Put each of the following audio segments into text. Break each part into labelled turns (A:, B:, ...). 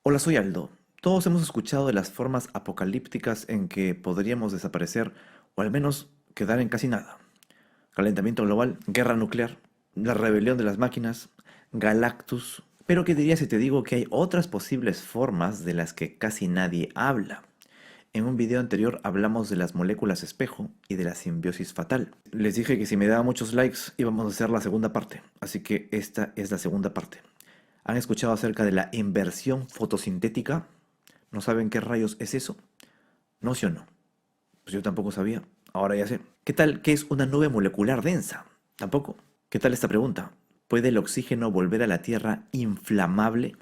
A: Hola, soy Aldo. Todos hemos escuchado de las formas apocalípticas en que podríamos desaparecer o al menos quedar en casi nada. Calentamiento global, guerra nuclear, la rebelión de las máquinas, Galactus. Pero ¿qué dirías si te digo que hay otras posibles formas de las que casi nadie habla? En un video anterior hablamos de las moléculas espejo y de la simbiosis fatal. Les dije que si me daban muchos likes íbamos a hacer la segunda parte, así que esta es la segunda parte. ¿Han escuchado acerca de la inversión fotosintética? ¿No saben qué rayos es eso? No, sí o no. Pues yo tampoco sabía. Ahora ya sé. ¿Qué tal qué es una nube molecular densa? Tampoco. ¿Qué tal esta pregunta? ¿Puede el oxígeno volver a la Tierra inflamable?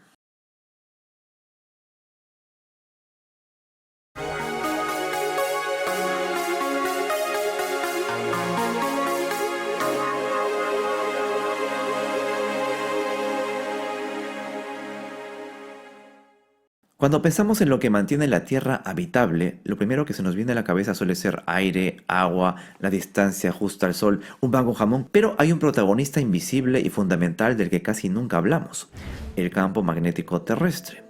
A: Cuando pensamos en lo que mantiene la Tierra habitable, lo primero que se nos viene a la cabeza suele ser aire, agua, la distancia justa al Sol, un pan con jamón, pero hay un protagonista invisible y fundamental del que casi nunca hablamos, el campo magnético terrestre.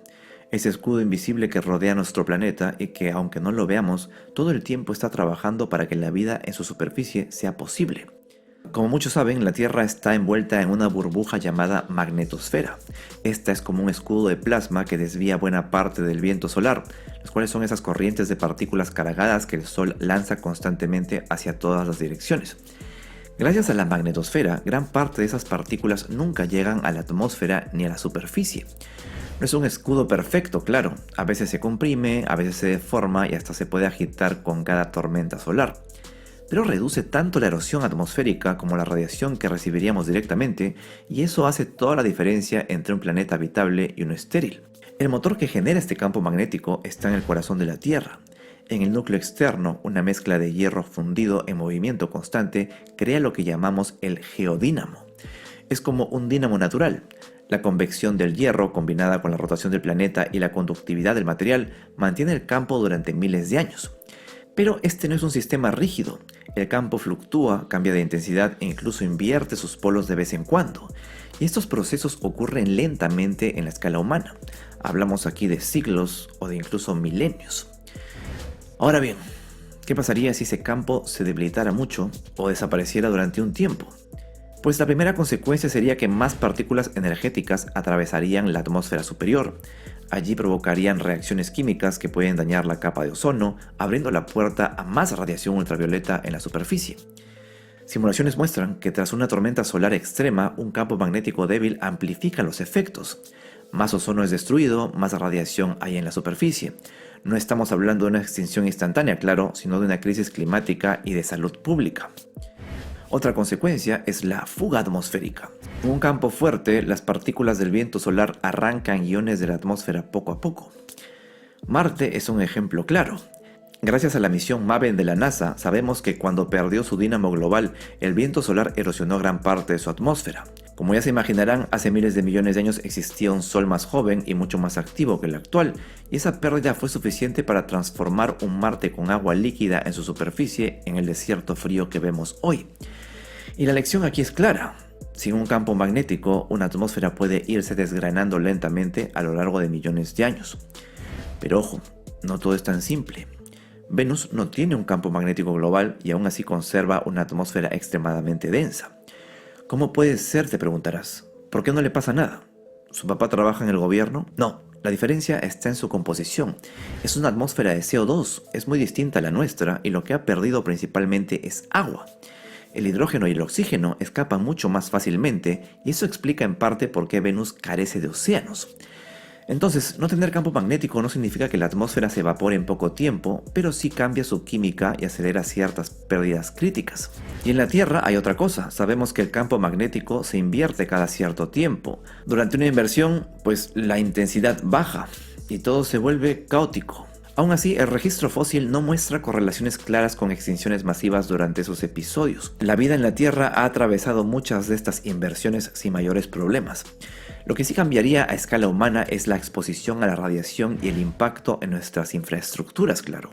A: Ese escudo invisible que rodea nuestro planeta y que, aunque no lo veamos, todo el tiempo está trabajando para que la vida en su superficie sea posible. Como muchos saben, la Tierra está envuelta en una burbuja llamada magnetosfera. Esta es como un escudo de plasma que desvía buena parte del viento solar, las cuales son esas corrientes de partículas cargadas que el Sol lanza constantemente hacia todas las direcciones. Gracias a la magnetosfera, gran parte de esas partículas nunca llegan a la atmósfera ni a la superficie. No es un escudo perfecto, claro. A veces se comprime, a veces se deforma y hasta se puede agitar con cada tormenta solar, pero reduce tanto la erosión atmosférica como la radiación que recibiríamos directamente, y eso hace toda la diferencia entre un planeta habitable y uno estéril. El motor que genera este campo magnético está en el corazón de la Tierra. En el núcleo externo, una mezcla de hierro fundido en movimiento constante crea lo que llamamos el geodínamo. Es como un dínamo natural. La convección del hierro, combinada con la rotación del planeta y la conductividad del material, mantiene el campo durante miles de años. Pero este no es un sistema rígido. El campo fluctúa, cambia de intensidad e incluso invierte sus polos de vez en cuando. Y estos procesos ocurren lentamente en la escala humana. Hablamos aquí de siglos o de incluso milenios. Ahora bien, ¿qué pasaría si ese campo se debilitara mucho o desapareciera durante un tiempo? Pues la primera consecuencia sería que más partículas energéticas atravesarían la atmósfera superior. Allí provocarían reacciones químicas que pueden dañar la capa de ozono, abriendo la puerta a más radiación ultravioleta en la superficie. Simulaciones muestran que tras una tormenta solar extrema, un campo magnético débil amplifica los efectos. Más ozono es destruido, más radiación hay en la superficie. No estamos hablando de una extinción instantánea, claro, sino de una crisis climática y de salud pública. Otra consecuencia es la fuga atmosférica. En un campo fuerte, las partículas del viento solar arrancan iones de la atmósfera poco a poco. Marte es un ejemplo claro. Gracias a la misión MAVEN de la NASA, sabemos que cuando perdió su dínamo global, el viento solar erosionó gran parte de su atmósfera. Como ya se imaginarán, hace miles de millones de años existía un Sol más joven y mucho más activo que el actual, y esa pérdida fue suficiente para transformar un Marte con agua líquida en su superficie en el desierto frío que vemos hoy. Y la lección aquí es clara. Sin un campo magnético, una atmósfera puede irse desgranando lentamente a lo largo de millones de años. Pero ojo, no todo es tan simple. Venus no tiene un campo magnético global y aún así conserva una atmósfera extremadamente densa. ¿Cómo puede ser?, te preguntarás. ¿Por qué no le pasa nada? ¿Su papá trabaja en el gobierno? No, la diferencia está en su composición. Es una atmósfera de CO2, es muy distinta a la nuestra y lo que ha perdido principalmente es agua. El hidrógeno y el oxígeno escapan mucho más fácilmente y eso explica en parte por qué Venus carece de océanos. Entonces, no tener campo magnético no significa que la atmósfera se evapore en poco tiempo, pero sí cambia su química y acelera ciertas pérdidas críticas. Y en la Tierra hay otra cosa, sabemos que el campo magnético se invierte cada cierto tiempo. Durante una inversión, pues la intensidad baja y todo se vuelve caótico. Aún así, el registro fósil no muestra correlaciones claras con extinciones masivas durante esos episodios. La vida en la Tierra ha atravesado muchas de estas inversiones sin mayores problemas. Lo que sí cambiaría a escala humana es la exposición a la radiación y el impacto en nuestras infraestructuras, claro.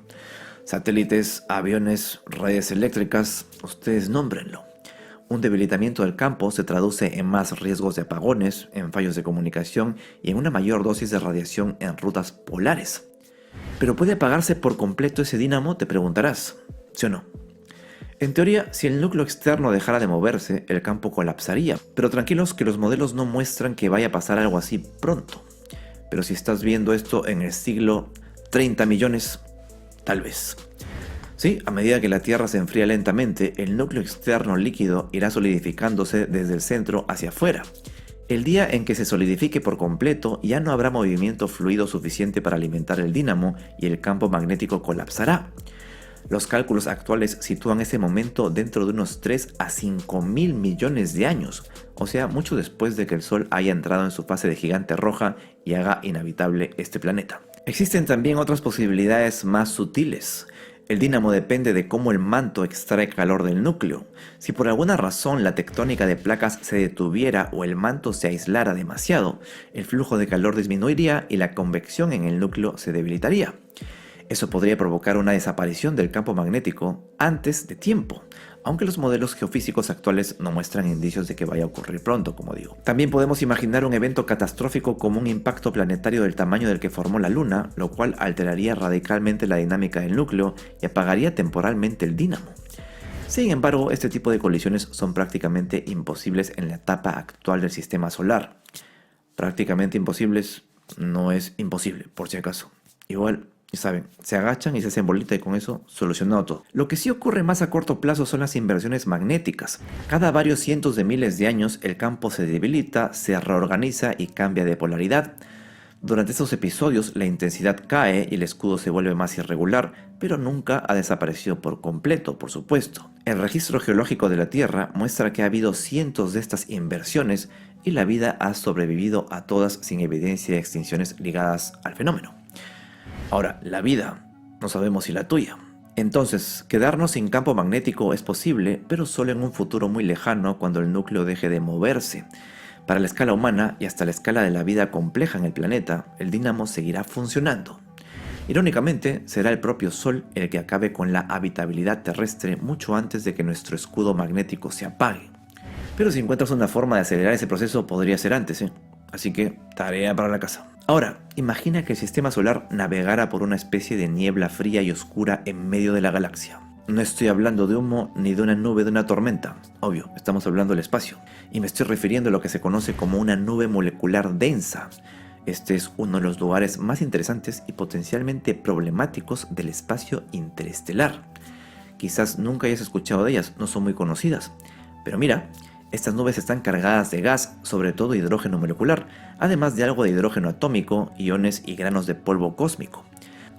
A: Satélites, aviones, redes eléctricas, ustedes nómbrenlo. Un debilitamiento del campo se traduce en más riesgos de apagones, en fallos de comunicación y en una mayor dosis de radiación en rutas polares. ¿Pero puede apagarse por completo ese dínamo?, te preguntarás. ¿Sí o no? En teoría, si el núcleo externo dejara de moverse, el campo colapsaría, pero tranquilos que los modelos no muestran que vaya a pasar algo así pronto. Pero si estás viendo esto en el siglo 30 millones, tal vez. Sí, a medida que la Tierra se enfría lentamente, el núcleo externo líquido irá solidificándose desde el centro hacia afuera. El día en que se solidifique por completo, ya no habrá movimiento fluido suficiente para alimentar el dínamo y el campo magnético colapsará. Los cálculos actuales sitúan ese momento dentro de unos 3 a 5 mil millones de años, o sea, mucho después de que el Sol haya entrado en su fase de gigante roja y haga inhabitable este planeta. Existen también otras posibilidades más sutiles. El dínamo depende de cómo el manto extrae calor del núcleo. Si por alguna razón la tectónica de placas se detuviera o el manto se aislara demasiado, el flujo de calor disminuiría y la convección en el núcleo se debilitaría. Eso podría provocar una desaparición del campo magnético antes de tiempo, aunque los modelos geofísicos actuales no muestran indicios de que vaya a ocurrir pronto, como digo. También podemos imaginar un evento catastrófico como un impacto planetario del tamaño del que formó la Luna, lo cual alteraría radicalmente la dinámica del núcleo y apagaría temporalmente el dínamo. Sin embargo, este tipo de colisiones son prácticamente imposibles en la etapa actual del sistema solar. Prácticamente imposibles no es imposible, por si acaso. Igual, ya saben, se agachan y se hacen bolita y con eso solucionado todo. Lo que sí ocurre más a corto plazo son las inversiones magnéticas. Cada varios cientos de miles de años el campo se debilita, se reorganiza y cambia de polaridad. Durante estos episodios la intensidad cae y el escudo se vuelve más irregular, pero nunca ha desaparecido por completo, por supuesto. El registro geológico de la Tierra muestra que ha habido cientos de estas inversiones y la vida ha sobrevivido a todas sin evidencia de extinciones ligadas al fenómeno. Ahora, la vida, no sabemos si la tuya. Entonces, quedarnos sin campo magnético es posible, pero solo en un futuro muy lejano cuando el núcleo deje de moverse. Para la escala humana y hasta la escala de la vida compleja en el planeta, el dínamo seguirá funcionando. Irónicamente, será el propio Sol el que acabe con la habitabilidad terrestre mucho antes de que nuestro escudo magnético se apague. Pero si encuentras una forma de acelerar ese proceso, podría ser antes, ¿eh? Así que, tarea para la casa. Ahora, imagina que el sistema solar navegara por una especie de niebla fría y oscura en medio de la galaxia. No estoy hablando de humo ni de una nube de una tormenta, obvio, estamos hablando del espacio. Y me estoy refiriendo a lo que se conoce como una nube molecular densa. Este es uno de los lugares más interesantes y potencialmente problemáticos del espacio interestelar. Quizás nunca hayas escuchado de ellas, no son muy conocidas. Pero mira, estas nubes están cargadas de gas, sobre todo hidrógeno molecular, además de algo de hidrógeno atómico, iones y granos de polvo cósmico.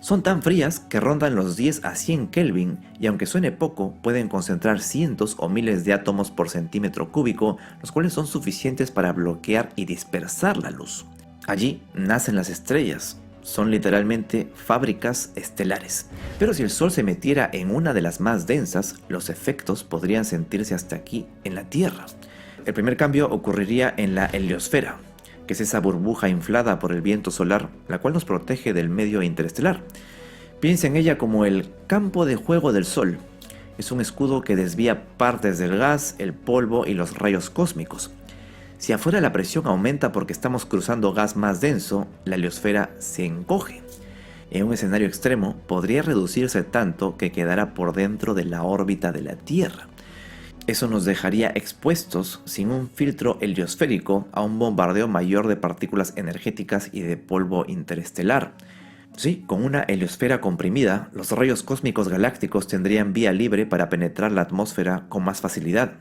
A: Son tan frías que rondan los 10 a 100 Kelvin y aunque suene poco, pueden concentrar cientos o miles de átomos por centímetro cúbico, los cuales son suficientes para bloquear y dispersar la luz. Allí nacen las estrellas. Son literalmente fábricas estelares. Pero si el Sol se metiera en una de las más densas, los efectos podrían sentirse hasta aquí en la Tierra. El primer cambio ocurriría en la heliosfera, que es esa burbuja inflada por el viento solar, la cual nos protege del medio interestelar. Piensa en ella como el campo de juego del Sol. Es un escudo que desvía partes del gas, el polvo y los rayos cósmicos. Si afuera la presión aumenta porque estamos cruzando gas más denso, la heliosfera se encoge. En un escenario extremo, podría reducirse tanto que quedará por dentro de la órbita de la Tierra. Eso nos dejaría expuestos, sin un filtro heliosférico, a un bombardeo mayor de partículas energéticas y de polvo interestelar. Sí, con una heliosfera comprimida, los rayos cósmicos galácticos tendrían vía libre para penetrar la atmósfera con más facilidad.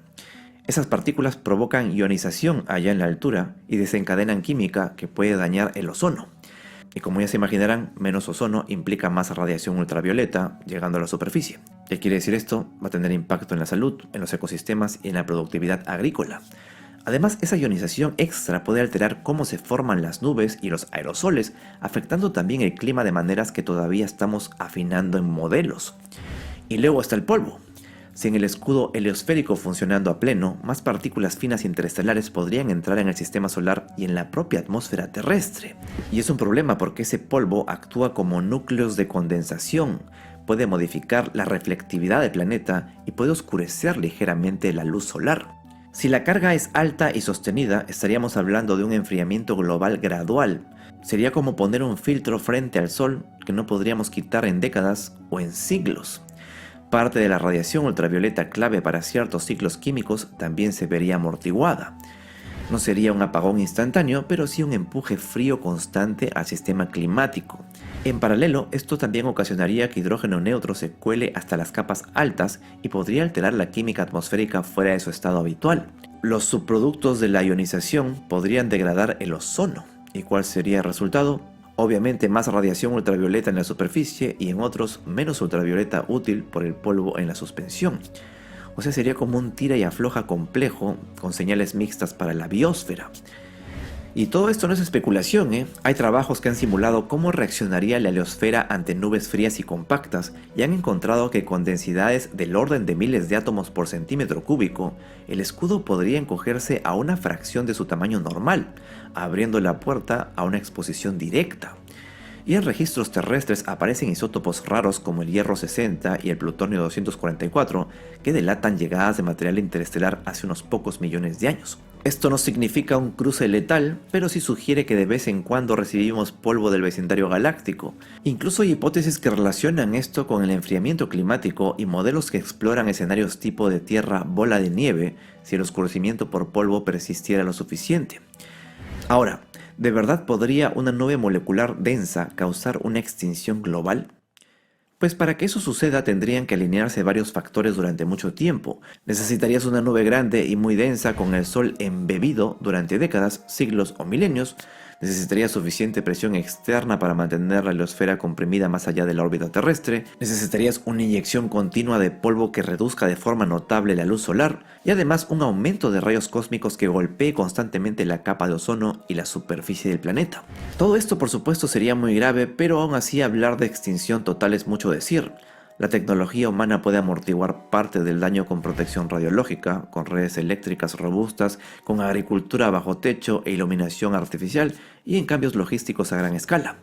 A: Esas partículas provocan ionización allá en la altura y desencadenan química que puede dañar el ozono. Y como ya se imaginarán, menos ozono implica más radiación ultravioleta llegando a la superficie. ¿Qué quiere decir esto? Va a tener impacto en la salud, en los ecosistemas y en la productividad agrícola. Además, esa ionización extra puede alterar cómo se forman las nubes y los aerosoles, afectando también el clima de maneras que todavía estamos afinando en modelos. Y luego está el polvo. Sin el escudo heliosférico funcionando a pleno, más partículas finas interestelares podrían entrar en el sistema solar y en la propia atmósfera terrestre. Y es un problema porque ese polvo actúa como núcleos de condensación, puede modificar la reflectividad del planeta y puede oscurecer ligeramente la luz solar. Si la carga es alta y sostenida, estaríamos hablando de un enfriamiento global gradual. Sería como poner un filtro frente al Sol que no podríamos quitar en décadas o en siglos. Parte de la radiación ultravioleta clave para ciertos ciclos químicos también se vería amortiguada. No sería un apagón instantáneo, pero sí un empuje frío constante al sistema climático. En paralelo, esto también ocasionaría que hidrógeno neutro se cuele hasta las capas altas y podría alterar la química atmosférica fuera de su estado habitual. Los subproductos de la ionización podrían degradar el ozono. ¿Y cuál sería el resultado? Obviamente más radiación ultravioleta en la superficie y en otros menos ultravioleta útil por el polvo en la suspensión. O sea, sería como un tira y afloja complejo con señales mixtas para la biosfera. Y todo esto no es especulación, ¿eh? Hay trabajos que han simulado cómo reaccionaría la heliosfera ante nubes frías y compactas y han encontrado que con densidades del orden de miles de átomos por centímetro cúbico, el escudo podría encogerse a una fracción de su tamaño normal, abriendo la puerta a una exposición directa. Y en registros terrestres aparecen isótopos raros como el hierro 60 y el plutonio 244 que delatan llegadas de material interestelar hace unos pocos millones de años. Esto no significa un cruce letal, pero sí sugiere que de vez en cuando recibimos polvo del vecindario galáctico. Incluso hay hipótesis que relacionan esto con el enfriamiento climático y modelos que exploran escenarios tipo de Tierra bola de nieve si el oscurecimiento por polvo persistiera lo suficiente. Ahora, ¿de verdad podría una nube molecular densa causar una extinción global? Pues para que eso suceda tendrían que alinearse varios factores durante mucho tiempo. Necesitarías una nube grande y muy densa con el Sol embebido durante décadas, siglos o milenios. Necesitarías suficiente presión externa para mantener la heliosfera comprimida más allá de la órbita terrestre. Necesitarías una inyección continua de polvo que reduzca de forma notable la luz solar. Y además un aumento de rayos cósmicos que golpee constantemente la capa de ozono y la superficie del planeta. Todo esto por supuesto sería muy grave, pero aún así hablar de extinción total es mucho decir. La tecnología humana puede amortiguar parte del daño con protección radiológica, con redes eléctricas robustas, con agricultura bajo techo e iluminación artificial y en cambios logísticos a gran escala.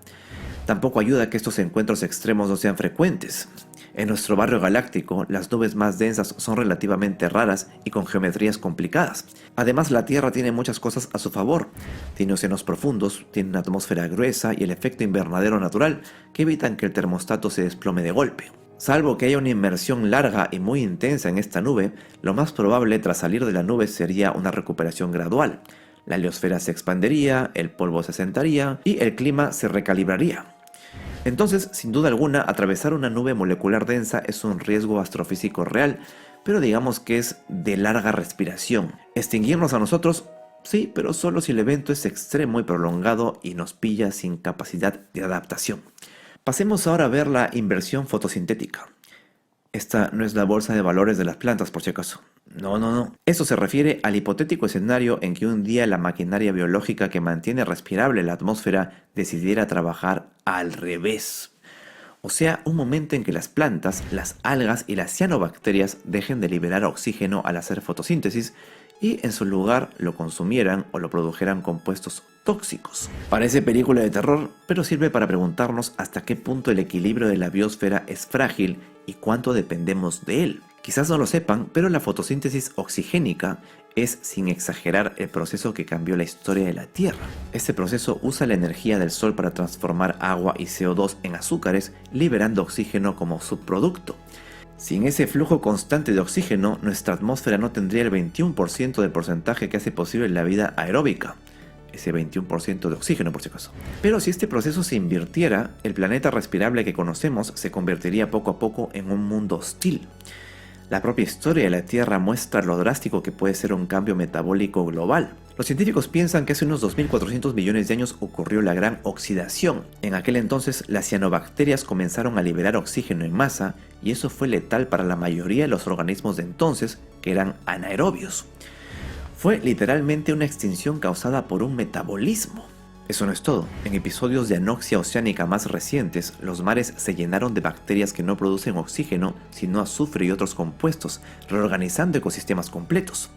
A: Tampoco ayuda que estos encuentros extremos no sean frecuentes. En nuestro barrio galáctico, las nubes más densas son relativamente raras y con geometrías complicadas. Además, la Tierra tiene muchas cosas a su favor. Tiene océanos profundos, tiene una atmósfera gruesa y el efecto invernadero natural que evitan que el termostato se desplome de golpe. Salvo que haya una inmersión larga y muy intensa en esta nube, lo más probable tras salir de la nube sería una recuperación gradual. La heliosfera se expandería, el polvo se asentaría y el clima se recalibraría. Entonces, sin duda alguna, atravesar una nube molecular densa es un riesgo astrofísico real, pero digamos que es de larga respiración. ¿Extinguirnos a nosotros? Sí, pero solo si el evento es extremo y prolongado y nos pilla sin capacidad de adaptación. Pasemos ahora a ver la inversión fotosintética. Esta no es la bolsa de valores de las plantas, por si acaso. No. Eso se refiere al hipotético escenario en que un día la maquinaria biológica que mantiene respirable la atmósfera decidiera trabajar al revés. O sea, un momento en que las plantas, las algas y las cianobacterias dejen de liberar oxígeno al hacer fotosíntesis y en su lugar lo consumieran o lo produjeran compuestos tóxicos. Parece película de terror, pero sirve para preguntarnos hasta qué punto el equilibrio de la biosfera es frágil y cuánto dependemos de él. Quizás no lo sepan, pero la fotosíntesis oxigénica es, sin exagerar, el proceso que cambió la historia de la Tierra. Este proceso usa la energía del Sol para transformar agua y CO2 en azúcares, liberando oxígeno como subproducto. Sin ese flujo constante de oxígeno, nuestra atmósfera no tendría el 21% del porcentaje que hace posible la vida aeróbica. Ese 21% de oxígeno, por si acaso. Pero si este proceso se invirtiera, el planeta respirable que conocemos se convertiría poco a poco en un mundo hostil. La propia historia de la Tierra muestra lo drástico que puede ser un cambio metabólico global. Los científicos piensan que hace unos 2.400 millones de años ocurrió la gran oxidación. En aquel entonces las cianobacterias comenzaron a liberar oxígeno en masa y eso fue letal para la mayoría de los organismos de entonces, que eran anaerobios. Fue literalmente una extinción causada por un metabolismo. Eso no es todo. En episodios de anoxia oceánica más recientes, los mares se llenaron de bacterias que no producen oxígeno, sino azufre y otros compuestos, reorganizando ecosistemas completos.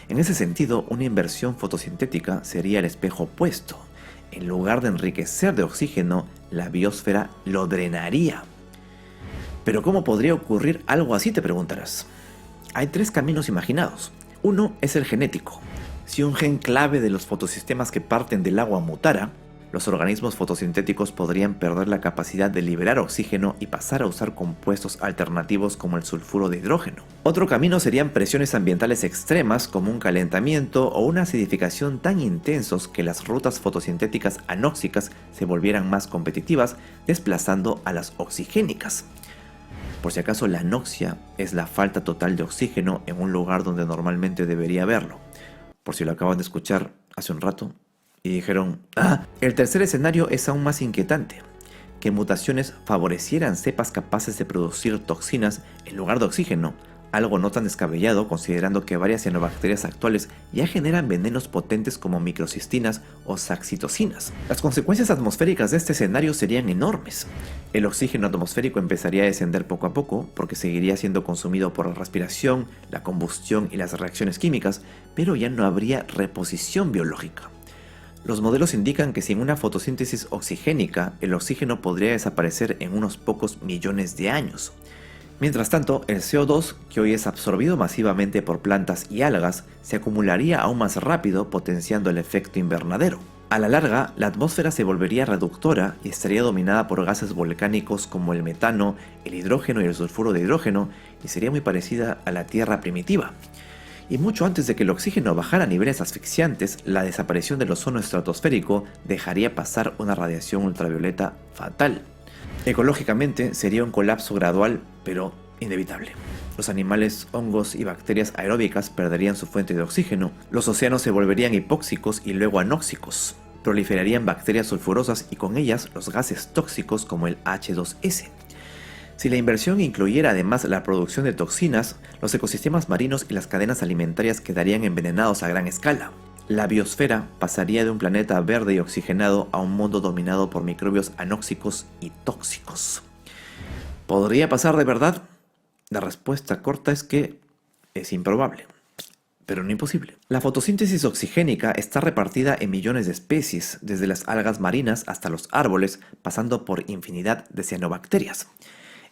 A: En ese sentido, una inversión fotosintética sería el espejo opuesto. En lugar de enriquecer de oxígeno, la biosfera lo drenaría. Pero ¿cómo podría ocurrir algo así?, te preguntarás. Hay tres caminos imaginados. Uno es el genético. Si un gen clave de los fotosistemas que parten del agua mutara, los organismos fotosintéticos podrían perder la capacidad de liberar oxígeno y pasar a usar compuestos alternativos como el sulfuro de hidrógeno. Otro camino serían presiones ambientales extremas como un calentamiento o una acidificación tan intensos que las rutas fotosintéticas anóxicas se volvieran más competitivas, desplazando a las oxigénicas. Por si acaso, la anoxia es la falta total de oxígeno en un lugar donde normalmente debería haberlo. Por si lo acaban de escuchar hace un rato y dijeron, ¡ah! El tercer escenario es aún más inquietante, que mutaciones favorecieran cepas capaces de producir toxinas en lugar de oxígeno, algo no tan descabellado considerando que varias cianobacterias actuales ya generan venenos potentes como microcistinas o saxitocinas. Las consecuencias atmosféricas de este escenario serían enormes. El oxígeno atmosférico empezaría a descender poco a poco porque seguiría siendo consumido por la respiración, la combustión y las reacciones químicas, pero ya no habría reposición biológica. Los modelos indican que sin una fotosíntesis oxigénica, el oxígeno podría desaparecer en unos pocos millones de años. Mientras tanto, el CO2, que hoy es absorbido masivamente por plantas y algas, se acumularía aún más rápido, potenciando el efecto invernadero. A la larga, la atmósfera se volvería reductora y estaría dominada por gases volcánicos como el metano, el hidrógeno y el sulfuro de hidrógeno, y sería muy parecida a la Tierra primitiva. Y mucho antes de que el oxígeno bajara a niveles asfixiantes, la desaparición del ozono estratosférico dejaría pasar una radiación ultravioleta fatal. Ecológicamente sería un colapso gradual, pero inevitable. Los animales, hongos y bacterias aeróbicas perderían su fuente de oxígeno, los océanos se volverían hipóxicos y luego anóxicos, proliferarían bacterias sulfurosas y con ellas los gases tóxicos como el H2S. Si la inversión incluyera además la producción de toxinas, los ecosistemas marinos y las cadenas alimentarias quedarían envenenados a gran escala. La biosfera pasaría de un planeta verde y oxigenado a un mundo dominado por microbios anóxicos y tóxicos. ¿Podría pasar de verdad? La respuesta corta es que es improbable, pero no imposible. La fotosíntesis oxigénica está repartida en millones de especies, desde las algas marinas hasta los árboles, pasando por infinidad de cianobacterias.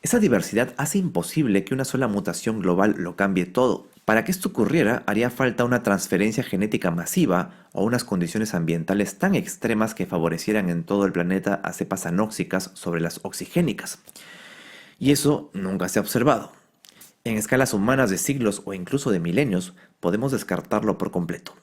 A: Esa diversidad hace imposible que una sola mutación global lo cambie todo. Para que esto ocurriera, haría falta una transferencia genética masiva o unas condiciones ambientales tan extremas que favorecieran en todo el planeta a cepas anóxicas sobre las oxigénicas. Y eso nunca se ha observado. En escalas humanas de siglos o incluso de milenios, podemos descartarlo por completo.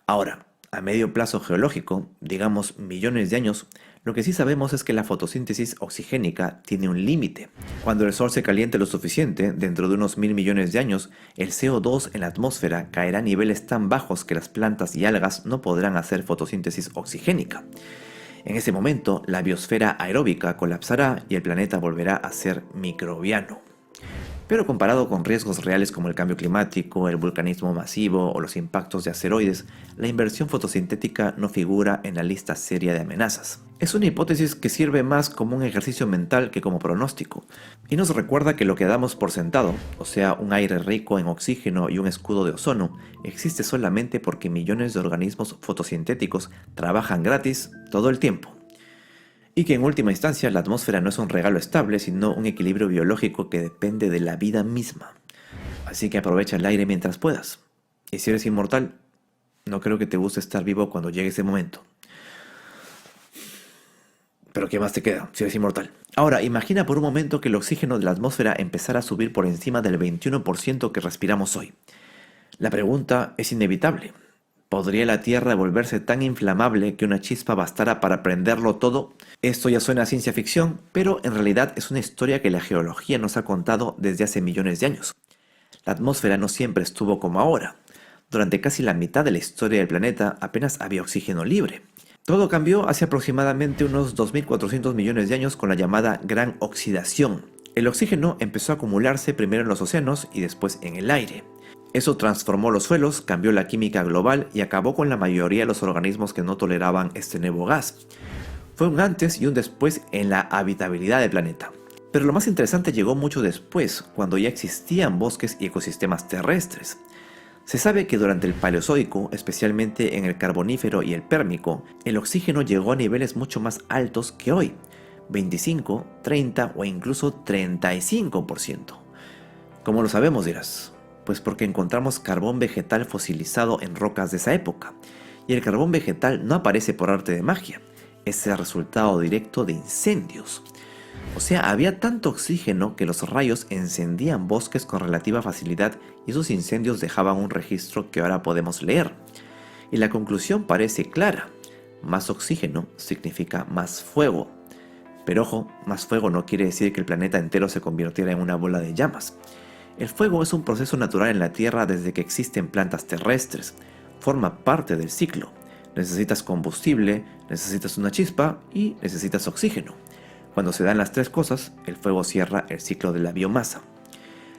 A: Ahora, a medio plazo geológico, digamos millones de años, lo que sí sabemos es que la fotosíntesis oxigénica tiene un límite. Cuando el Sol se caliente lo suficiente, dentro de unos 1000 millones de años, el CO2 en la atmósfera caerá a niveles tan bajos que las plantas y algas no podrán hacer fotosíntesis oxigénica. En ese momento, la biosfera aeróbica colapsará y el planeta volverá a ser microbiano. Pero comparado con riesgos reales como el cambio climático, el vulcanismo masivo o los impactos de asteroides, la inversión fotosintética no figura en la lista seria de amenazas. Es una hipótesis que sirve más como un ejercicio mental que como pronóstico, y nos recuerda que lo que damos por sentado, o sea, un aire rico en oxígeno y un escudo de ozono, existe solamente porque millones de organismos fotosintéticos trabajan gratis todo el tiempo. Y que en última instancia la atmósfera no es un regalo estable, sino un equilibrio biológico que depende de la vida misma. Así que aprovecha el aire mientras puedas. Y si eres inmortal, no creo que te guste estar vivo cuando llegue ese momento. Pero ¿qué más te queda si eres inmortal? Ahora, imagina por un momento que el oxígeno de la atmósfera empezara a subir por encima del 21% que respiramos hoy. La pregunta es inevitable. ¿Podría la Tierra volverse tan inflamable que una chispa bastara para prenderlo todo? Esto ya suena a ciencia ficción, pero en realidad es una historia que la geología nos ha contado desde hace millones de años. La atmósfera no siempre estuvo como ahora. Durante casi la mitad de la historia del planeta apenas había oxígeno libre. Todo cambió hace aproximadamente unos 2400 millones de años con la llamada Gran Oxidación. El oxígeno empezó a acumularse primero en los océanos y después en el aire. Eso transformó los suelos, cambió la química global y acabó con la mayoría de los organismos que no toleraban este nuevo gas. Fue un antes y un después en la habitabilidad del planeta. Pero lo más interesante llegó mucho después, cuando ya existían bosques y ecosistemas terrestres. Se sabe que durante el Paleozoico, especialmente en el Carbonífero y el Pérmico, el oxígeno llegó a niveles mucho más altos que hoy, 25, 30 o incluso 35%. ¿Cómo lo sabemos, dirás? Pues porque encontramos carbón vegetal fosilizado en rocas de esa época. Y el carbón vegetal no aparece por arte de magia, es el resultado directo de incendios. O sea, había tanto oxígeno que los rayos encendían bosques con relativa facilidad y esos incendios dejaban un registro que ahora podemos leer. Y la conclusión parece clara. Más oxígeno significa más fuego. Pero ojo, más fuego no quiere decir que el planeta entero se convirtiera en una bola de llamas. El fuego es un proceso natural en la Tierra desde que existen plantas terrestres. Forma parte del ciclo. Necesitas combustible, necesitas una chispa y necesitas oxígeno. Cuando se dan las tres cosas, el fuego cierra el ciclo de la biomasa.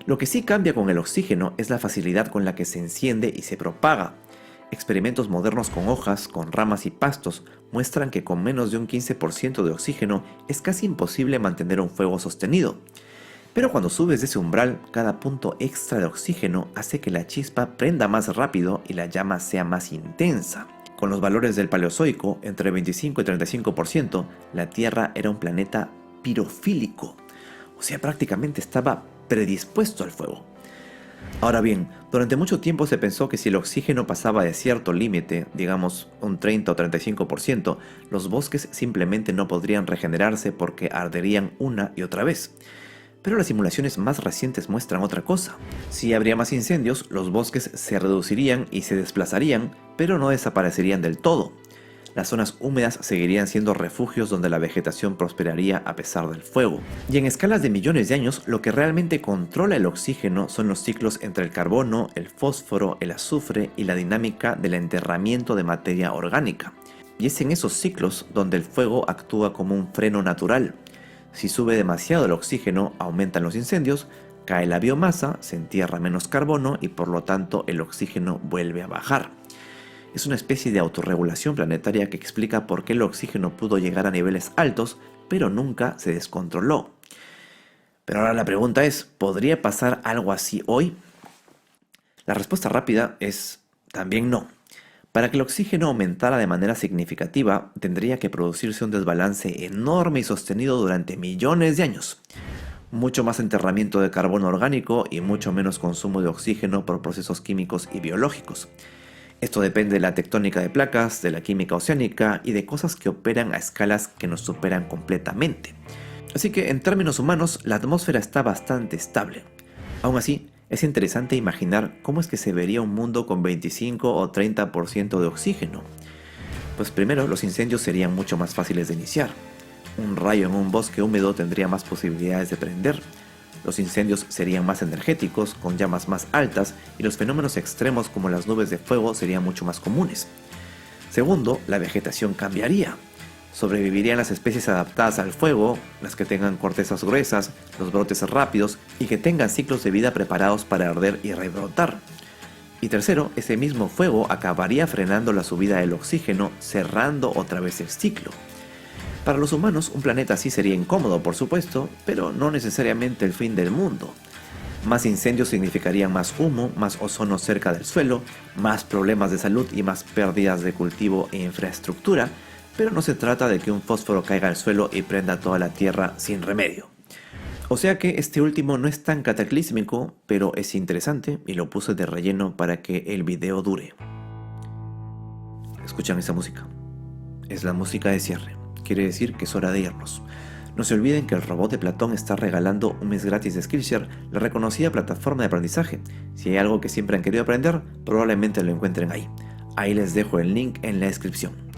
A: Lo que sí cambia con el oxígeno es la facilidad con la que se enciende y se propaga. Experimentos modernos con hojas, con ramas y pastos muestran que con menos de un 15% de oxígeno es casi imposible mantener un fuego sostenido. Pero cuando subes de ese umbral, cada punto extra de oxígeno hace que la chispa prenda más rápido y la llama sea más intensa. Con los valores del Paleozoico, entre 25 y 35%, la Tierra era un planeta pirofílico, o sea, prácticamente estaba predispuesto al fuego. Ahora bien, durante mucho tiempo se pensó que si el oxígeno pasaba de cierto límite, digamos un 30 o 35%, los bosques simplemente no podrían regenerarse porque arderían una y otra vez. Pero las simulaciones más recientes muestran otra cosa. Si habría más incendios, los bosques se reducirían y se desplazarían, pero no desaparecerían del todo. Las zonas húmedas seguirían siendo refugios donde la vegetación prosperaría a pesar del fuego. Y en escalas de millones de años, lo que realmente controla el oxígeno son los ciclos entre el carbono, el fósforo, el azufre y la dinámica del enterramiento de materia orgánica. Y es en esos ciclos donde el fuego actúa como un freno natural. Si sube demasiado el oxígeno, aumentan los incendios, cae la biomasa, se entierra menos carbono y por lo tanto el oxígeno vuelve a bajar. Es una especie de autorregulación planetaria que explica por qué el oxígeno pudo llegar a niveles altos, pero nunca se descontroló. Pero ahora la pregunta es, ¿podría pasar algo así hoy? La respuesta rápida es también no. Para que el oxígeno aumentara de manera significativa, tendría que producirse un desbalance enorme y sostenido durante millones de años. Mucho más enterramiento de carbono orgánico y mucho menos consumo de oxígeno por procesos químicos y biológicos. Esto depende de la tectónica de placas, de la química oceánica y de cosas que operan a escalas que nos superan completamente. Así que en términos humanos, la atmósfera está bastante estable. Aún así, es interesante imaginar cómo es que se vería un mundo con 25 o 30% de oxígeno. Pues primero, los incendios serían mucho más fáciles de iniciar. Un rayo en un bosque húmedo tendría más posibilidades de prender. Los incendios serían más energéticos, con llamas más altas, y los fenómenos extremos como las nubes de fuego serían mucho más comunes. Segundo, la vegetación cambiaría. Sobrevivirían las especies adaptadas al fuego, las que tengan cortezas gruesas, los brotes rápidos y que tengan ciclos de vida preparados para arder y rebrotar. Y tercero, ese mismo fuego acabaría frenando la subida del oxígeno, cerrando otra vez el ciclo. Para los humanos, un planeta así sería incómodo, por supuesto, pero no necesariamente el fin del mundo. Más incendios significarían más humo, más ozono cerca del suelo, más problemas de salud y más pérdidas de cultivo e infraestructura, pero no se trata de que un fósforo caiga al suelo y prenda toda la Tierra sin remedio. O sea que este último no es tan cataclísmico, pero es interesante y lo puse de relleno para que el video dure. ¿Escuchan esa música? Es la música de cierre. Quiere decir que es hora de irnos. No se olviden que el robot de Platón está regalando un mes gratis de Skillshare, la reconocida plataforma de aprendizaje. Si hay algo que siempre han querido aprender, probablemente lo encuentren ahí. Ahí les dejo el link en la descripción.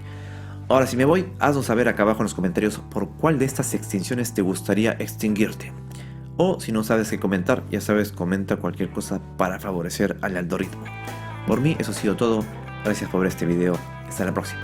A: Ahora si me voy, haznos saber acá abajo en los comentarios por cuál de estas extinciones te gustaría extinguirte. O si no sabes qué comentar, ya sabes, comenta cualquier cosa para favorecer al algoritmo. Por mí eso ha sido todo. Gracias por ver este video. Hasta la próxima.